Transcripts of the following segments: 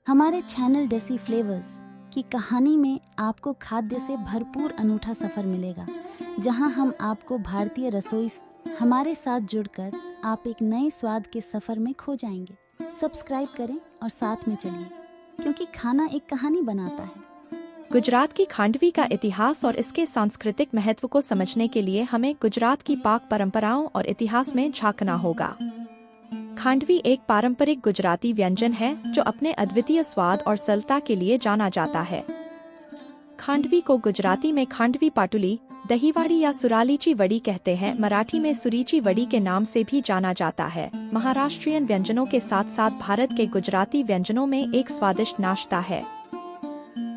हमारे channel deci flavours की कहानी में आपको खाद्य से भरपूर अनूठा सफ़र मिलेगा, जहां हम आपको भारतीय रसोई हमारे साथ जुड़कर आप एक नए स्वाद के सफ़र में खो जाएंगे। सब्सक्राइब करें और साथ में चलिए, क्योंकि खाना एक कहानी बनाता है। गुजरात की खांडवी का इतिहास और इसके सांस्कृतिक महत्व को समझने के लिए हमें गुजरात की पाक परंपराओं और इतिहास में झांकना होगा। खांडवी एक पारंपरिक गुजराती व्यंजन है जो अपने अद्वितीय स्वाद और सरलता के लिए जाना जाता है। खांडवी को गुजराती में खांडवी पाटुली, दहीवाड़ी या सुरालीची वड़ी कहते हैं। मराठी में सुरीची वड़ी के नाम से भी जाना जाता है। महाराष्ट्रीयन व्यंजनों के साथ साथ भारत के गुजराती व्यंजनों में एक स्वादिष्ट नाश्ता है।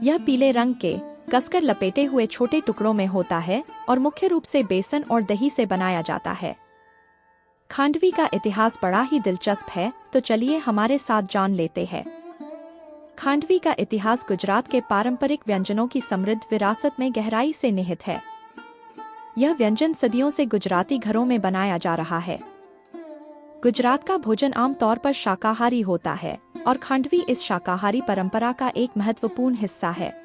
यह पीले रंग के कसकर लपेटे हुए छोटे टुकड़ों में होता है और मुख्य रूप से बेसन और दही से बनाया जाता है। खांडवी का इतिहास बड़ा ही दिलचस्प है, तो चलिए हमारे साथ जान लेते हैं। खांडवी का इतिहास गुजरात के पारंपरिक व्यंजनों की समृद्ध विरासत में गहराई से निहित है। यह व्यंजन सदियों से गुजराती घरों में बनाया जा रहा है। गुजरात का भोजन आमतौर पर शाकाहारी होता है और खांडवी इस शाकाहारी परंपरा का एक महत्वपूर्ण हिस्सा है।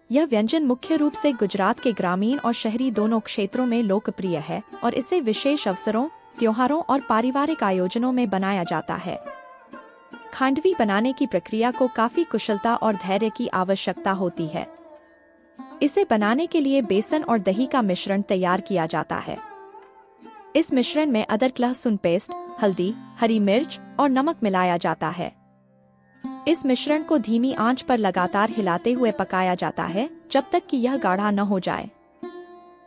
यह व्यंजन मुख्य रूप से गुजरात के ग्रामीण और शहरी दोनों क्षेत्रों में लोकप्रिय है और इसे विशेष अवसरों, त्योहारों और पारिवारिक आयोजनों में बनाया जाता है। खांडवी बनाने की प्रक्रिया को काफी कुशलता और धैर्य की आवश्यकता होती है। इसे बनाने के लिए बेसन और दही का मिश्रण तैयार किया जाता है। इस मिश्रण में अदरक लहसुन पेस्ट, हल्दी, हरी मिर्च और नमक मिलाया जाता है। इस मिश्रण को धीमी आंच पर लगातार हिलाते हुए पकाया जाता है जब तक कि यह गाढ़ा न हो जाए।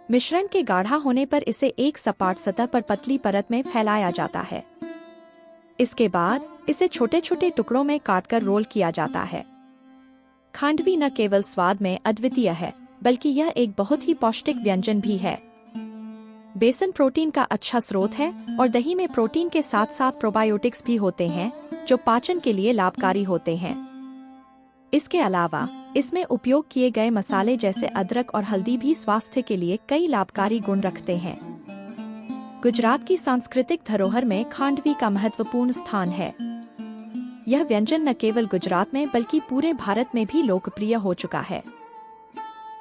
मिश्रण के गाढ़ा होने पर इसे एक सपाट सतह पर पतली परत में फैलाया जाता है। इसके बाद इसे छोटे छोटे टुकड़ों में काटकर रोल किया जाता है। खांडवी न केवल स्वाद में अद्वितीय है, बल्कि यह एक बहुत ही पौष्टिक व्यंजन भी है। बेसन प्रोटीन का अच्छा स्रोत है और दही में प्रोटीन के साथ साथ प्रोबायोटिक्स भी होते हैं, जो पाचन के लिए लाभकारी होते हैं। इसके अलावा इसमें उपयोग किए गए मसाले जैसे अदरक और हल्दी भी स्वास्थ्य के लिए कई लाभकारी गुण रखते हैं। गुजरात की सांस्कृतिक धरोहर में खांडवी का महत्वपूर्ण स्थान है। यह व्यंजन न केवल गुजरात में बल्कि पूरे भारत में भी लोकप्रिय हो चुका है।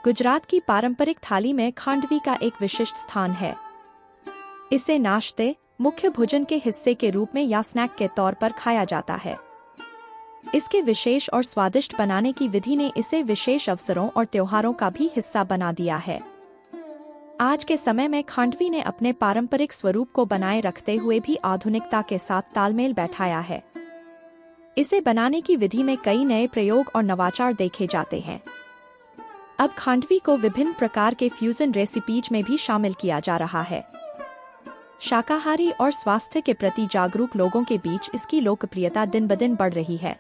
गुजरात की पारंपरिक थाली में खांडवी का एक विशिष्ट स्थान है। इसे नाश्ते, मुख्य भोजन के हिस्से के रूप में या स्नैक के तौर पर खाया जाता है। इसके विशेष और स्वादिष्ट बनाने की विधि ने इसे विशेष अवसरों और त्योहारों का भी हिस्सा बना दिया है। आज के समय में खांडवी ने अपने पारंपरिक स्वरूप को बनाए रखते हुए भी आधुनिकता के साथ तालमेल बैठाया है। इसे बनाने की विधि में कई नए प्रयोग और नवाचार देखे जाते हैं। अब खांडवी को विभिन्न प्रकार के फ्यूजन रेसिपीज में भी शामिल किया जा रहा है। शाकाहारी और स्वास्थ्य के प्रति जागरूक लोगों के बीच इसकी लोकप्रियता दिन ब दिन बढ़ रही है।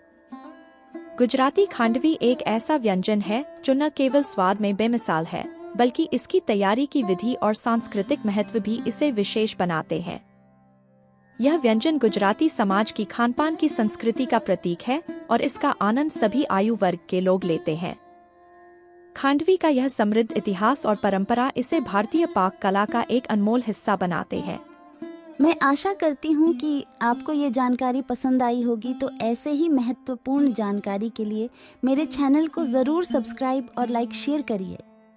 गुजराती खांडवी एक ऐसा व्यंजन है जो न केवल स्वाद में बेमिसाल है, बल्कि इसकी तैयारी की विधि और सांस्कृतिक महत्व भी इसे विशेष बनाते हैं। यह व्यंजन गुजराती समाज की खानपान की संस्कृति का प्रतीक है और इसका आनंद सभी आयु वर्ग के लोग लेते हैं। खांडवी का यह समृद्ध इतिहास और परंपरा इसे भारतीय पाक कला का एक अनमोल हिस्सा बनाते हैं। मैं आशा करती हूँ कि आपको ये जानकारी पसंद आई होगी, तो ऐसे ही महत्वपूर्ण जानकारी के लिए मेरे चैनल को ज़रूर सब्सक्राइब और लाइक शेयर करिए।